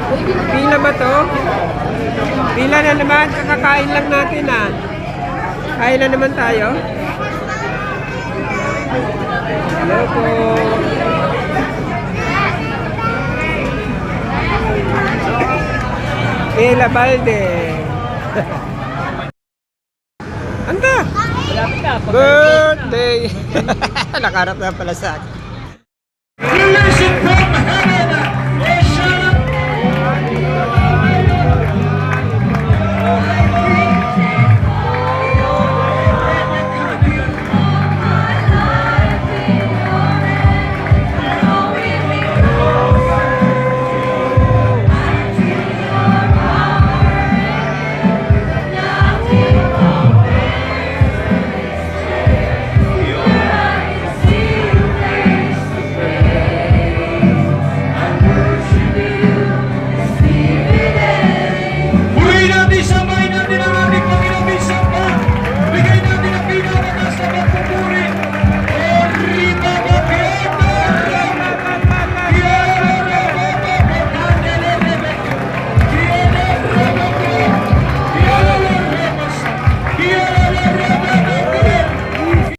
Pila ba to? Pila na naman, kakakain lang natin ah. Kain na naman tayo. Hello po. Pila Balde. Anda! Birthday! Nakaharap na pala sa akin.